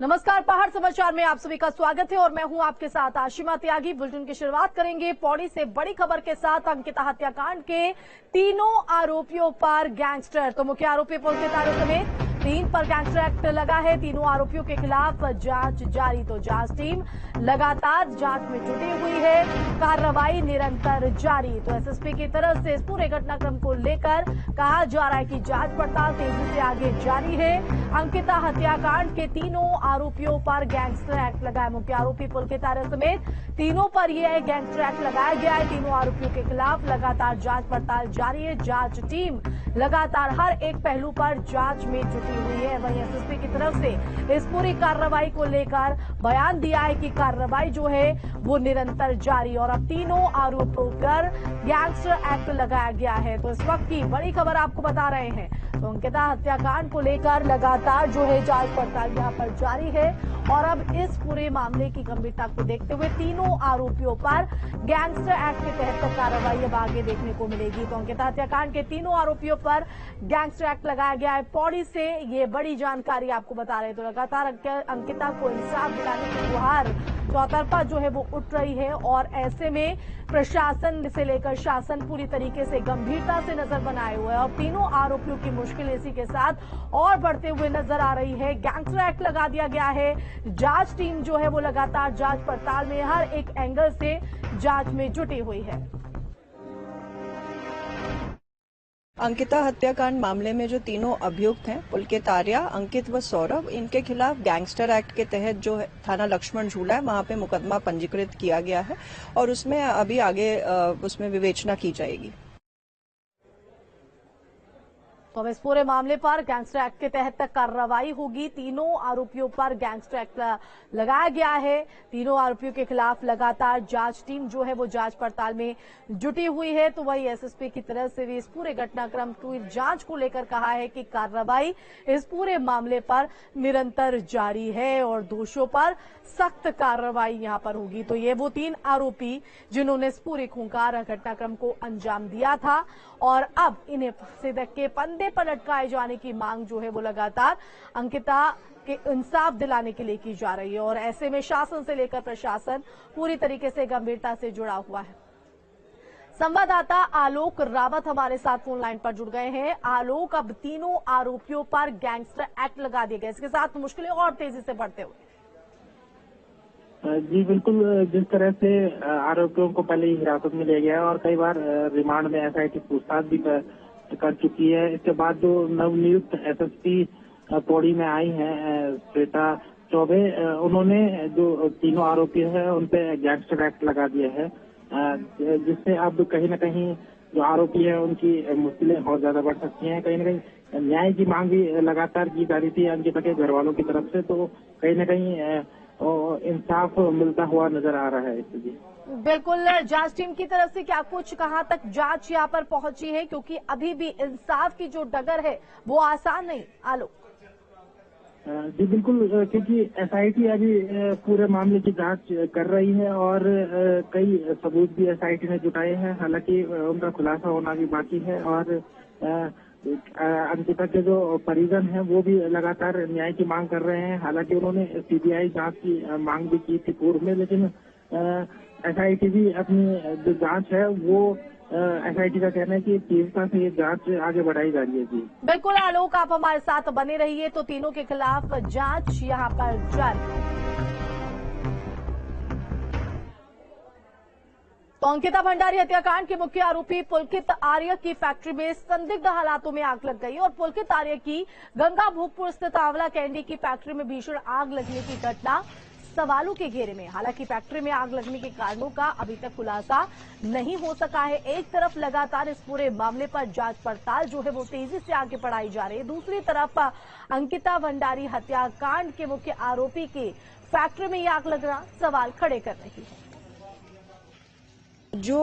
नमस्कार, पहाड़ समाचार में आप सभी का स्वागत है और मैं हूं आपके साथ आशिमा त्यागी। बुलेटिन की शुरुआत करेंगे पौड़ी से बड़ी खबर के साथ। अंकिता हत्याकांड के तीनों आरोपियों पर गैंगस्टर, तो मुख्य आरोपी पुलकित आर्य समेत 3 पर गैंगस्टर एक्ट लगा है। तीनों आरोपियों के खिलाफ जांच जारी, तो जांच टीम लगातार जांच में जुटी हुई है, कार्रवाई निरंतर जारी। तो एसएसपी की तरफ से इस पूरे घटनाक्रम को लेकर कहा जा रहा है कि जांच पड़ताल तेजी से आगे जारी है। अंकिता हत्याकांड के तीनों आरोपियों पर गैंगस्टर एक्ट लगा है। मुख्य आरोपी पुलकित आर्य समेत तीनों पर यह गैंगस्टर एक्ट लगाया गया है। तीनों आरोपियों के खिलाफ लगातार जांच पड़ताल जारी है। जांच टीम लगातार हर एक पहलू पर जांच में जुटी हुई है। वहीं एसएसपी की तरफ से इस पूरी कार्रवाई को लेकर बयान दिया है कि कार्रवाई जो है वो निरंतर जारी, और अब तीनों आरोपियों पर गैंगस्टर एक्ट लगाया गया है। तो इस वक्त की बड़ी खबर आपको बता रहे हैं। तो अंकिता हत्याकांड को लेकर लगातार जो है जांच पड़ताल यहां पर जारी है, और अब इस पूरे मामले की गंभीरता को देखते हुए तीनों आरोपियों पर गैंगस्टर एक्ट के तहत कार्रवाई अब आगे देखने को मिलेगी। तो अंकिता हत्याकांड के तीनों आरोपियों पर गैंगस्टर एक्ट लगाया गया है। पौड़ी से ये बड़ी जानकारी आपको बता रहे हैं। तो लगातार अंकिता को इंसाफ दिलाने की गुहार चौतरफा जो है वो उठ रही है, और ऐसे में प्रशासन से लेकर शासन पूरी तरीके से गंभीरता से नजर बनाए हुए है, और तीनों आरोपियों की मुश्किल इसी के साथ और बढ़ते हुए नजर आ रही है। गैंगस्टर एक्ट लगा दिया गया है। जांच टीम जो है वो लगातार जांच पड़ताल में हर एक एंगल से जांच में जुटी हुई है। अंकिता हत्याकांड मामले में जो तीनों अभियुक्त हैं, पुलकित आर्य, अंकित व सौरभ, इनके खिलाफ गैंगस्टर एक्ट के तहत जो थाना लक्ष्मण झूला है वहां पे मुकदमा पंजीकृत किया गया है, और उसमें अभी आगे उसमें विवेचना की जाएगी। तो अब इस पूरे मामले पर गैंगस्टर एक्ट के तहत कार्रवाई होगी। तीनों आरोपियों पर गैंगस्टर एक्ट लगाया गया है। तीनों आरोपियों के खिलाफ लगातार जांच टीम जो है वो जांच पड़ताल में जुटी हुई है। तो वही एसएसपी की तरफ से भी इस पूरे घटनाक्रम की जांच को लेकर कहा है कि कार्रवाई इस पूरे मामले पर निरंतर जारी है, और दोषियों पर सख्त कार्रवाई यहां पर होगी। तो ये वो 3 आरोपी जिन्होंने इस पूरे खूंखार घटनाक्रम को अंजाम दिया था, और अब इन्हें फांसी तक के फंदे पर लटकाए जाने की मांग जो है वो लगातार अंकिता के इंसाफ दिलाने के लिए की जा रही है। और ऐसे में शासन से लेकर प्रशासन पूरी तरीके से गंभीरता से जुड़ा हुआ है। संवाददाता आलोक रावत हमारे साथ फोन लाइन पर जुड़ गए हैं। आलोक, अब तीनों आरोपियों पर गैंगस्टर एक्ट लगा दिया गया, इसके साथ मुश्किलें और तेजी से बढ़ते हुए। जी बिल्कुल, जिस तरह से आरोपियों को पहले ही हिरासत में लिया गया है और कई बार रिमांड में एसआईटी पूछताछ भी कर चुकी है। इसके बाद जो नवनियुक्त एसएसपी पौड़ी में आई हैं श्वेता चौबे, उन्होंने जो तीनों आरोपी हैं उन पे गैंगस्टर एक्ट लगा दिया है, जिससे अब कहीं न कहीं जो आरोपी है उनकी मुश्किलें और ज्यादा बढ़ सकती हैं। कहीं न कहीं न्याय की मांग भी लगातार की जा रही थी अंकिता के घर वालों की तरफ से, तो कहीं न कहीं इंसाफ मिलता हुआ नजर आ रहा है इसलिए। बिल्कुल, जांच टीम की तरफ से क्या कुछ कहां तक जांच यहां पर पहुंची है, क्योंकि अभी भी इंसाफ की जो डगर है वो आसान नहीं। आलोक जी बिल्कुल, क्योंकि एसआईटी अभी पूरे मामले की जांच कर रही है, और कई सबूत भी एसआईटी ने जुटाए हैं, हालांकि उनका खुलासा होना भी बाकी है। और अंकिता के जो परिजन हैं वो भी लगातार न्याय की मांग कर रहे हैं। हालांकि उन्होंने सीबीआई जांच की मांग भी की थी पूर्व में, लेकिन एसआईटी भी अपनी जो जांच है वो एसआईटी का कहना है कि तीव्रता से ये जांच आगे बढ़ाई जा रही है। जी बिल्कुल आलोक, आप हमारे साथ बने रहिए। तो तीनों के खिलाफ जांच यहां पर जारी। तो अंकिता भंडारी हत्याकांड के मुख्य आरोपी पुलकित आर्य की फैक्ट्री में संदिग्ध हालातों में आग लग गई, और पुलकित आर्य की गंगा भोगपुर स्थित आंवला कैंडी की फैक्ट्री में भीषण आग लगने की घटना सवालों के घेरे में। हालांकि फैक्ट्री में आग लगने के कारणों का अभी तक खुलासा नहीं हो सका है। एक तरफ लगातार इस पूरे मामले पर जांच पड़ताल जो है वो तेजी से आगे बढ़ाई जा रही है, दूसरी तरफ अंकिता भंडारी हत्याकांड के मुख्य आरोपी की फैक्ट्री में आग लगना सवाल खड़े कर रही है। जो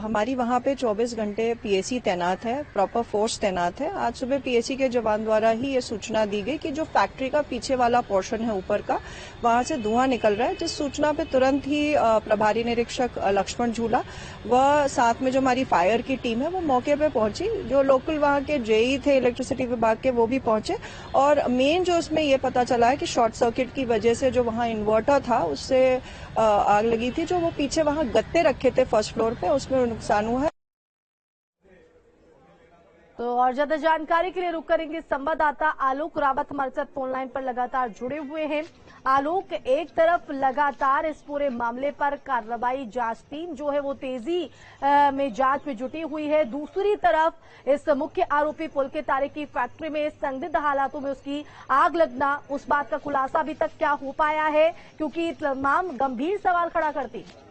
हमारी वहाँ पे 24 घंटे पीएसी तैनात है, प्रॉपर फोर्स तैनात है। आज सुबह पीएसी के जवान द्वारा ही ये सूचना दी गई कि जो फैक्ट्री का पीछे वाला पोर्शन है ऊपर का, वहाँ से धुआं निकल रहा है। जिस सूचना पे तुरंत ही प्रभारी निरीक्षक लक्ष्मण झूला व साथ में जो हमारी फायर की टीम है वो मौके पे पहुंची। जो लोकल वहाँ के जेई थे इलेक्ट्रिसिटी विभाग के, वो भी पहुंचे और मेन जो उसमें ये पता चला है कि शॉर्ट सर्किट की वजह से जो वहाँ इन्वर्टर था उससे आग लगी थी। जो वो पीछे वहाँ गत्ते रखे थे फर्स्ट फ्लोर पे, उसमें नुकसान हुआ है। तो और ज्यादा जानकारी के लिए रुक करेंगे संवाददाता आलोक रावत हमारे साथ फोन लाइन पर लगातार जुड़े हुए हैं। आलोक, एक तरफ लगातार इस पूरे मामले पर कार्रवाई जांच टीम जो है वो तेजी में जांच में जुटी हुई है, दूसरी तरफ इस मुख्य आरोपी पुलकित आर्य की फैक्ट्री में संदिग्ध हालातों में उसकी आग लगना, उस बात का खुलासा अभी तक क्या हो पाया है, क्योंकि तमाम गंभीर सवाल खड़ा करती है।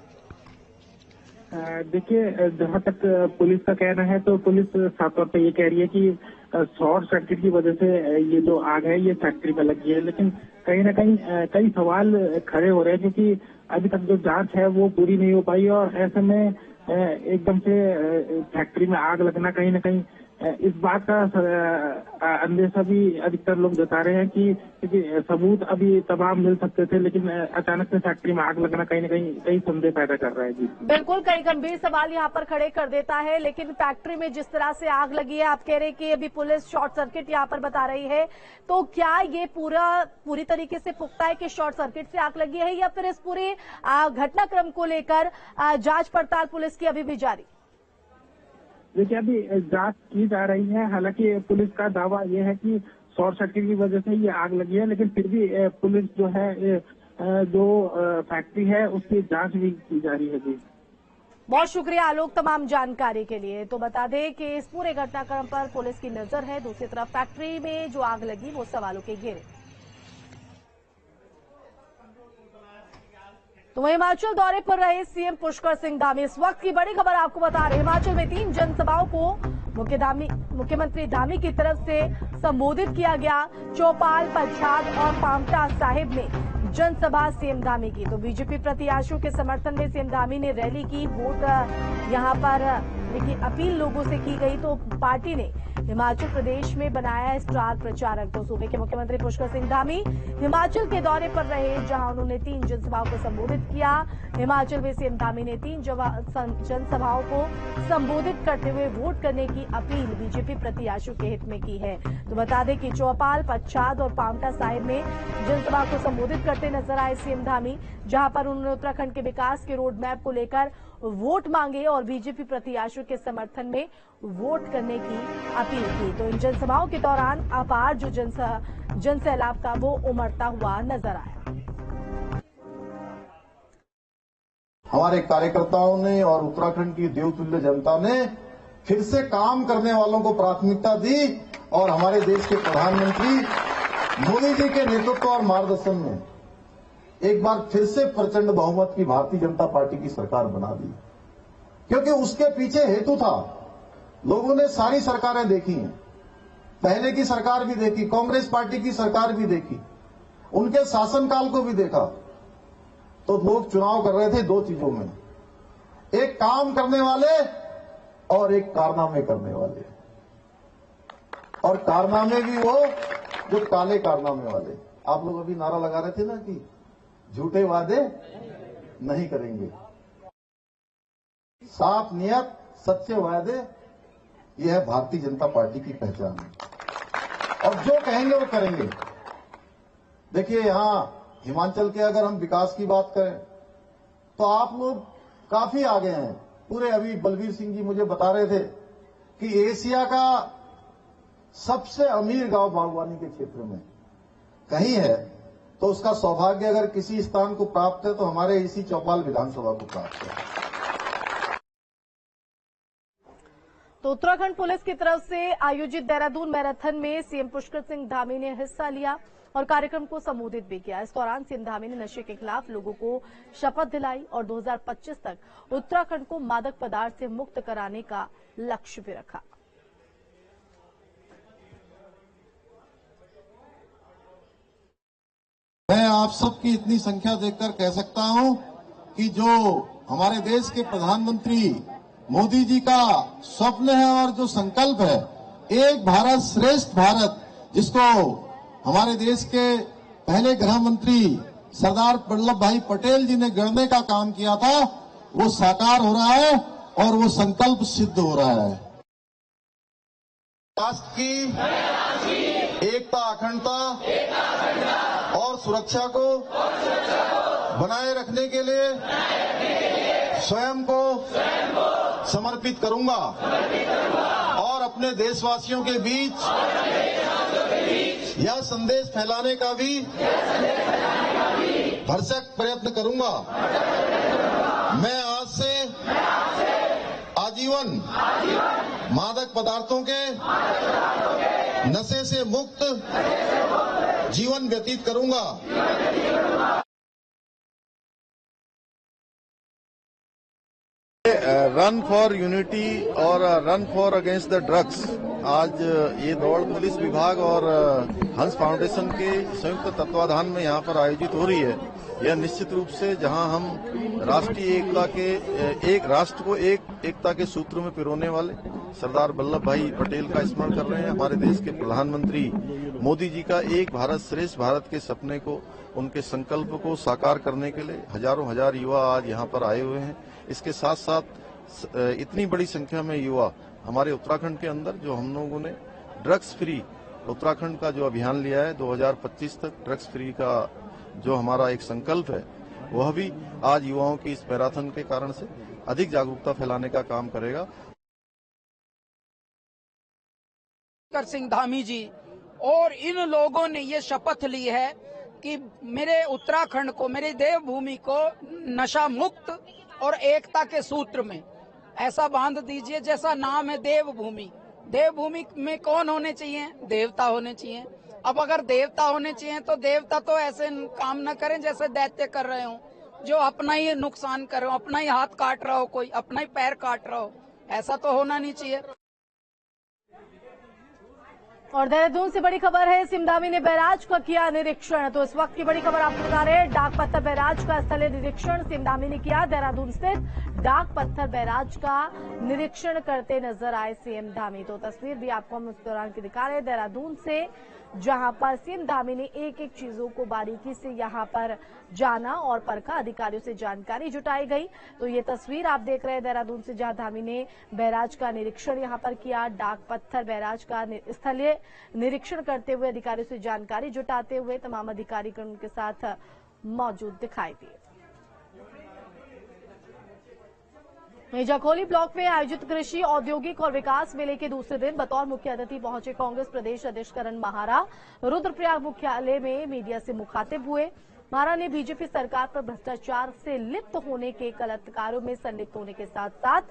देखिए, जहाँ तक पुलिस का कहना है तो पुलिस साफ तौर पे ये कह रही है कि शॉर्ट सर्किट की वजह से ये जो आग है ये फैक्ट्री में लगी है, लेकिन कहीं ना कहीं कई सवाल खड़े हो रहे हैं क्योंकि अभी तक जो जांच है वो पूरी नहीं हो पाई और ऐसे में एकदम से फैक्ट्री में आग लगना कहीं ना कहीं इस बात का अंदेशा भी अधिकतर लोग जता रहे हैं कि सबूत अभी तमाम मिल सकते थे, लेकिन अचानक से फैक्ट्री में आग लगना कहीं न कहीं कई संदेह पैदा कर रहा है। जी बिल्कुल, कई गंभीर सवाल यहाँ पर खड़े कर देता है, लेकिन फैक्ट्री में जिस तरह से आग लगी है, आप कह रहे हैं कि अभी पुलिस शॉर्ट सर्किट यहाँ पर बता रही है, तो क्या ये पूरी तरीके से पुख्ता है कि शॉर्ट सर्किट से आग लगी है या फिर इस पूरे घटनाक्रम को लेकर जांच पड़ताल पुलिस की अभी भी जारी? देखिए, अभी जांच की जा रही है। हालांकि पुलिस का दावा यह है कि शॉर्ट सर्किट की वजह से ये आग लगी है, लेकिन फिर भी पुलिस जो है जो फैक्ट्री है उसकी जांच भी की जा रही है। जी बहुत शुक्रिया आलोक तमाम जानकारी के लिए। तो बता दें कि इस पूरे घटनाक्रम पर पुलिस की नजर है, दूसरी तरफ फैक्ट्री में जो आग लगी वो सवालों के घेरे। तो हिमाचल दौरे पर रहे सीएम पुष्कर सिंह धामी। इस वक्त की बड़ी खबर आपको बता रहे, हिमाचल में 3 जनसभाओं को मुख्यमंत्री धामी की तरफ से संबोधित किया गया। चौपाल, पच्छाद और पांवटा साहिब में जनसभा सीएम धामी की। तो बीजेपी प्रत्याशियों के समर्थन में सीएम धामी ने रैली की, वोट यहां पर देखिए अपील लोगों से की गई। तो पार्टी ने हिमाचल प्रदेश में बनाया है स्टार प्रचारक। तो सूबे के मुख्यमंत्री पुष्कर सिंह धामी हिमाचल के दौरे पर रहे, जहां उन्होंने 3 जनसभाओं को संबोधित किया। हिमाचल में सीएम धामी ने 3 जनसभाओं को संबोधित करते हुए वोट करने की अपील बीजेपी प्रत्याशियों के हित में की है। तो बता दें कि चौपाल, पच्छाद और पांवटा साहिब में जनसभा को संबोधित करते नजर आए सीएम धामी, जहां पर उन्होंने उत्तराखंड के विकास के रोड मैप को लेकर वोट मांगे और बीजेपी प्रत्याशियों के समर्थन में वोट करने की अपील की। तो इन जनसभाओं के दौरान अपार जो जनसैलाब का वो उमड़ता हुआ नजर आया। हमारे कार्यकर्ताओं ने और उत्तराखंड की देवतुल्य जनता ने फिर से काम करने वालों को प्राथमिकता दी और हमारे देश के प्रधानमंत्री मोदी जी के नेतृत्व और मार्गदर्शन में एक बार फिर से प्रचंड बहुमत की भारतीय जनता पार्टी की सरकार बना दी। क्योंकि उसके पीछे हेतु था, लोगों ने सारी सरकारें देखी हैं, पहले की सरकार भी देखी, कांग्रेस पार्टी की सरकार भी देखी, उनके शासनकाल को भी देखा। तो लोग चुनाव कर रहे थे 2 चीजों में, एक काम करने वाले और एक कारनामे करने वाले, और कारनामे भी वो जो काले कारनामे वाले। आप लोग अभी नारा लगा रहे थे ना कि झूठे वादे नहीं करेंगे, साफ नियत, सच्चे वादे, यह है भारतीय जनता पार्टी की पहचान है। और जो कहेंगे वो करेंगे। देखिए, यहां हिमाचल के अगर हम विकास की बात करें तो आप लोग काफी आगे हैं। पूरे अभी बलबीर सिंह जी मुझे बता रहे थे कि एशिया का सबसे अमीर गांव बागवानी के क्षेत्र में कहीं है, तो उसका सौभाग्य अगर किसी स्थान को प्राप्त है तो हमारे इसी चौपाल विधानसभा को प्राप्त है। तो उत्तराखंड पुलिस की तरफ से आयोजित देहरादून मैराथन में सीएम पुष्कर सिंह धामी ने हिस्सा लिया और कार्यक्रम को संबोधित भी किया। इस दौरान सीएम धामी ने नशे के खिलाफ लोगों को शपथ दिलाई और 2025 तक उत्तराखंड को मादक पदार्थ से मुक्त कराने का लक्ष्य भी रखा। मैं आप सबकी इतनी संख्या देखकर कह सकता हूं कि जो हमारे देश के प्रधानमंत्री मोदी जी का स्वप्न है और जो संकल्प है, एक भारत श्रेष्ठ भारत, जिसको हमारे देश के पहले गृह मंत्री सरदार वल्लभ भाई पटेल जी ने गढ़ने का काम किया था, वो साकार हो रहा है और वो संकल्प सिद्ध हो रहा है। राष्ट्र की एकता, अखंडता और सुरक्षा को बनाए रखने के लिए स्वयं को समर्पित करूंगा और अपने देशवासियों के बीच यह संदेश फैलाने का भी भरसक प्रयत्न करूंगा। मैं आज से आजीवन मादक पदार्थों के नशे से मुक्त जीवन व्यतीत करूंगा। रन फॉर यूनिटी और run for against the drugs, आज ये दौड़ पुलिस विभाग और हंस फाउंडेशन के संयुक्त तत्वाधान में यहाँ पर आयोजित हो रही है। यह निश्चित रूप से जहाँ हम राष्ट्रीय एकता के एक राष्ट्र को एकता के सूत्र में पिरोने वाले सरदार वल्लभ भाई पटेल का स्मरण कर रहे हैं। हमारे देश के प्रधानमंत्री मोदी जी का एक भारत श्रेष्ठ भारत के सपने को, उनके संकल्प को साकार करने के लिए हजारों हजार युवा आज यहाँ पर आए हुए हैं। इसके साथ साथ इतनी बड़ी संख्या में युवा हमारे उत्तराखंड के अंदर, जो हम लोगों ने ड्रग्स फ्री उत्तराखंड का जो अभियान लिया है 2025 तक ड्रग्स फ्री का जो हमारा एक संकल्प है, वह भी आज युवाओं की इस मैराथन के कारण से अधिक जागरूकता फैलाने का काम करेगा। सिंह धामी जी और इन लोगों ने ये शपथ ली है कि मेरे उत्तराखंड को, मेरी देवभूमि को नशा मुक्त और एकता के सूत्र में ऐसा बांध दीजिए जैसा नाम है देवभूमि। देवभूमि में कौन होने चाहिए? देवता होने चाहिए। अब अगर देवता होने चाहिए तो देवता तो ऐसे काम न करें जैसे दैत्य कर रहे हो, जो अपना ही नुकसान कर रहे हो, अपना ही हाथ काट रहा हो, कोई अपना ही पैर काट रहा हो। ऐसा तो होना नहीं चाहिए। और देहरादून से बड़ी खबर है, सिमधामी ने बैराज का किया निरीक्षण। तो इस वक्त की बड़ी खबर आपको बता रहे हैं, डाक पत्थर बैराज का स्थलीय निरीक्षण सिमधामी ने किया। देहरादून स्थित डाक पत्थर बैराज का निरीक्षण करते नजर आए सीएम धामी। तो तस्वीर भी आपको हम उस दौरान की दिखा रहे हैं देहरादून से, जहां पर सीएम धामी ने एक एक चीजों को बारीकी से यहां पर जाना और परखा, अधिकारियों से जानकारी जुटाई गई। तो ये तस्वीर आप देख रहे हैं देहरादून से, जहां धामी ने बैराज का निरीक्षण यहां पर किया। डाक पत्थर बैराज का स्थलीय निरीक्षण करते हुए, अधिकारियों से जानकारी जुटाते हुए तमाम अधिकारी उनके साथ मौजूद दिखाई दिए। मेजाखोली ब्लॉक में आयोजित कृषि, औद्योगिक और विकास मेले के दूसरे दिन बतौर मुख्य अतिथि पहुंचे कांग्रेस प्रदेश अध्यक्ष करण माहारा। रुद्रप्रयाग मुख्यालय में मीडिया से मुखातिब हुए। माहारा ने बीजेपी सरकार पर भ्रष्टाचार से लिप्त होने के, गलत कार्यों में संलिप्त होने के साथ साथ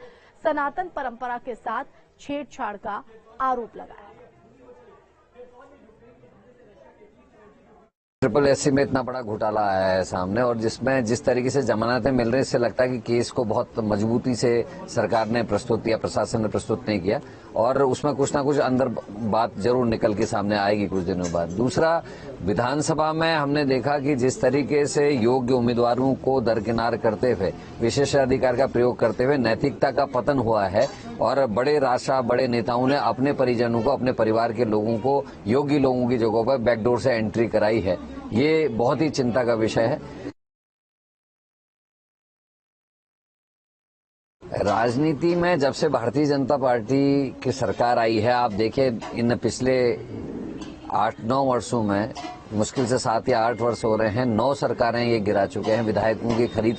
सनातन परंपरा के साथ छेड़छाड़ का आरोप लगाया। ट्रिपल एससी में इतना बड़ा घोटाला आया है सामने, और जिसमें जिस तरीके से जमानतें मिल रही है, इससे लगता है कि केस को बहुत मजबूती से सरकार ने प्रस्तुत किया, प्रशासन ने प्रस्तुत नहीं किया, और उसमें कुछ ना कुछ अंदर बात जरूर निकल के सामने आएगी कुछ दिनों बाद। दूसरा, विधानसभा में हमने देखा कि जिस तरीके से योग्य उम्मीदवारों को दरकिनार करते हुए, विशेषाधिकार का प्रयोग करते हुए नैतिकता का पतन हुआ है, और बड़े राष्ट्र, बड़े नेताओं ने अपने परिजनों को, अपने परिवार के लोगों को योग्य लोगों की जगहों पर बैकडोर से एंट्री कराई है। ये बहुत ही चिंता का विषय है। राजनीति में जब से भारतीय जनता पार्टी की सरकार आई है, आप देखें इन पिछले 8-9 वर्षों में, मुश्किल से 7 या 8 वर्ष हो रहे हैं, 9 सरकारें ये गिरा चुके हैं। विधायकों की खरीद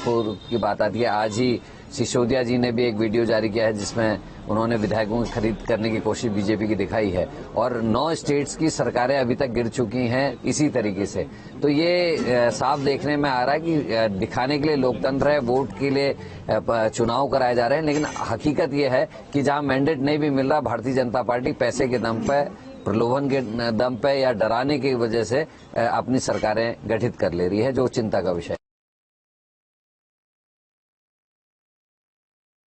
की बात आती है। आज ही सिसोदिया जी ने भी एक वीडियो जारी किया है जिसमें उन्होंने विधायकों की खरीद करने की कोशिश बीजेपी की दिखाई है, और 9 स्टेट्स की सरकारें अभी तक गिर चुकी हैं इसी तरीके से। तो ये साफ देखने में आ रहा है कि दिखाने के लिए लोकतंत्र है, वोट के लिए चुनाव कराए जा रहे हैं, लेकिन हकीकत ये है कि जहां मैंडेट नहीं भी मिल रहा, भारतीय जनता पार्टी पैसे के दम पे, प्रलोभन के दम पे या डराने की वजह से अपनी सरकारें गठित कर ले रही है, जो चिंता का विषय है।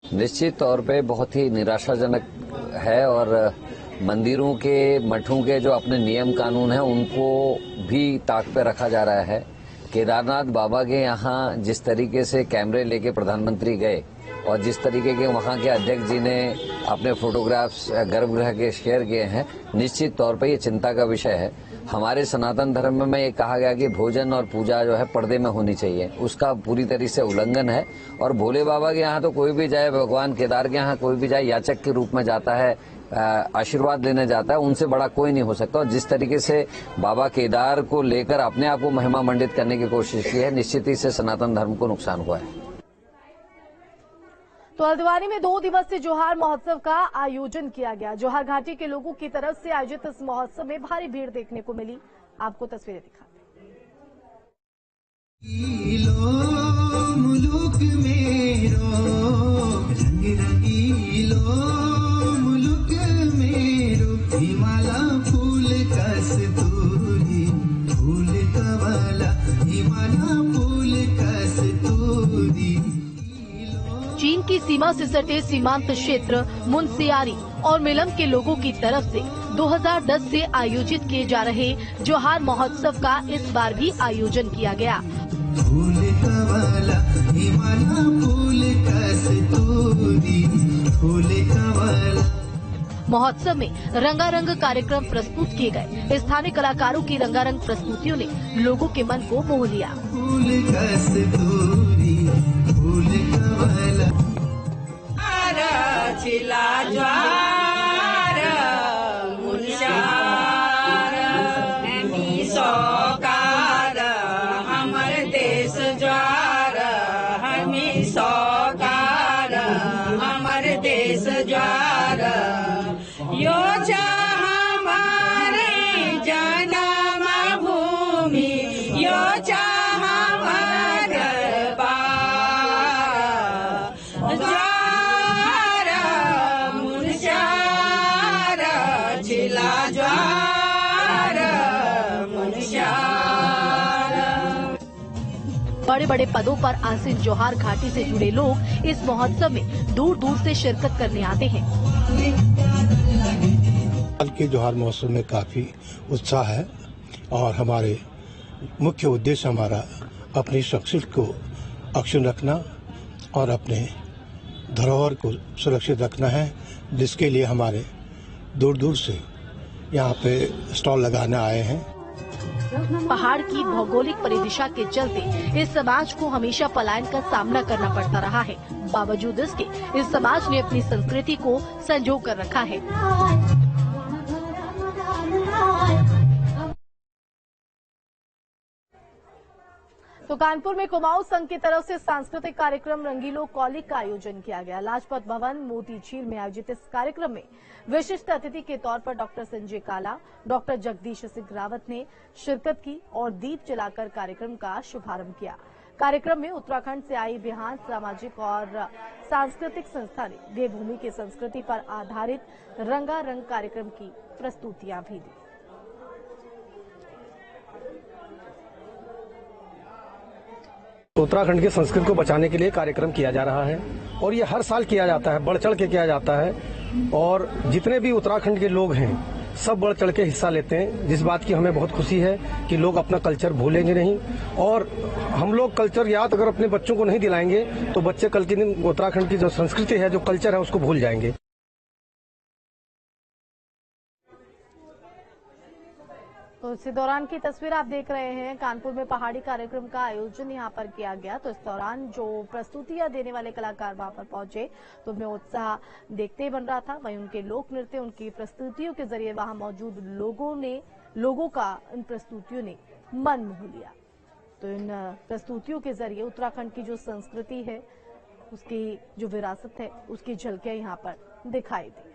निश्चित तौर पे बहुत ही निराशाजनक है, और मंदिरों के, मठों के जो अपने नियम कानून हैं उनको भी ताक पे रखा जा रहा है। केदारनाथ बाबा के यहाँ जिस तरीके से कैमरे लेके प्रधानमंत्री गए और जिस तरीके के वहाँ के अध्यक्ष जी ने अपने फोटोग्राफ्स गर्भगृह के शेयर किए हैं, निश्चित तौर पर ये चिंता का विषय है। हमारे सनातन धर्म में ये कहा गया कि भोजन और पूजा जो है पर्दे में होनी चाहिए, उसका पूरी तरीके से उल्लंघन है। और भोले बाबा के यहाँ तो कोई भी जाए, भगवान केदार के यहाँ कोई भी जाए, याचक के रूप में जाता है, आशीर्वाद लेने जाता है, उनसे बड़ा कोई नहीं हो सकता। और जिस तरीके से बाबा केदार को लेकर अपने आप को महिमा मंडित करने की कोशिश की है, निश्चित ही से सनातन धर्म को नुकसान हुआ है। तो हल्द्वानी में 2 दिवसीय जोहार महोत्सव का आयोजन किया गया। जोहार घाटी के लोगों की तरफ से आयोजित इस महोत्सव में भारी भीड़ देखने को मिली। आपको तस्वीरें दिखाते चीन की सीमा से सटे सीमांत क्षेत्र मुनस्यारी और मिलम के लोगों की तरफ से 2010 से आयोजित किए जा रहे जोहार महोत्सव का इस बार भी आयोजन किया गया। महोत्सव में रंगारंग कार्यक्रम प्रस्तुत किए गए। स्थानीय कलाकारों की रंगारंग प्रस्तुतियों ने लोगों के मन को मोह लिया। बड़े बड़े पदों पर आसीन जोहार घाटी से जुड़े लोग इस महोत्सव में दूर दूर से शिरकत करने आते हैं। साल के जोहार महोत्सव में काफी उत्साह है और हमारे मुख्य उद्देश्य हमारा अपनी संस्कृति को अक्षुण्ण रखना और अपने धरोहर को सुरक्षित रखना है, जिसके लिए हमारे दूर दूर से यहाँ पे स्टॉल लगाने आए हैं। पहाड़ की भौगोलिक परिदिशा के चलते इस समाज को हमेशा पलायन का सामना करना पड़ता रहा है। बावजूद इसके इस समाज ने अपनी संस्कृति को संजो कर रखा है। तो कानपुर में कुमाऊं संघ की तरफ से सांस्कृतिक कार्यक्रम रंगीलो कौलिक का आयोजन किया गया। लाजपत भवन मोती झील में आयोजित इस कार्यक्रम में विशिष्ट अतिथि के तौर पर डॉक्टर संजय काला, डॉक्टर जगदीश सिंह रावत ने शिरकत की और दीप जलाकर कार्यक्रम का शुभारंभ किया। कार्यक्रम में उत्तराखंड से आई बिहान सामाजिक और सांस्कृतिक संस्था ने देवभूमि की संस्कृति पर आधारित रंगारंग कार्यक्रम की प्रस्तुतियां भी दी। उत्तराखंड की संस्कृति को बचाने के लिए कार्यक्रम किया जा रहा है और ये हर साल किया जाता है, बढ़ चढ़ के किया जाता है और जितने भी उत्तराखंड के लोग हैं सब बढ़ चढ़ के हिस्सा लेते हैं, जिस बात की हमें बहुत खुशी है कि लोग अपना कल्चर भूलेंगे नहीं। और हम लोग कल्चर याद अगर अपने बच्चों को नहीं दिलाएंगे तो बच्चे कल के दिन उत्तराखंड की जो संस्कृति है, जो कल्चर है, उसको भूल जाएंगे। तो इसी दौरान की तस्वीर आप देख रहे हैं। कानपुर में पहाड़ी कार्यक्रम का आयोजन यहां पर किया गया। तो इस दौरान जो प्रस्तुतियां देने वाले कलाकार वहां पर पहुंचे तो उनमें उत्साह देखते ही बन रहा था। वहीं उनके लोक नृत्य, उनकी प्रस्तुतियों के जरिए वहां मौजूद लोगों का इन प्रस्तुतियों ने मन मोह लिया। तो इन प्रस्तुतियों के जरिए उत्तराखंड की जो संस्कृति है, उसकी जो विरासत है, उसकी झलकियां यहाँ पर दिखाई दी।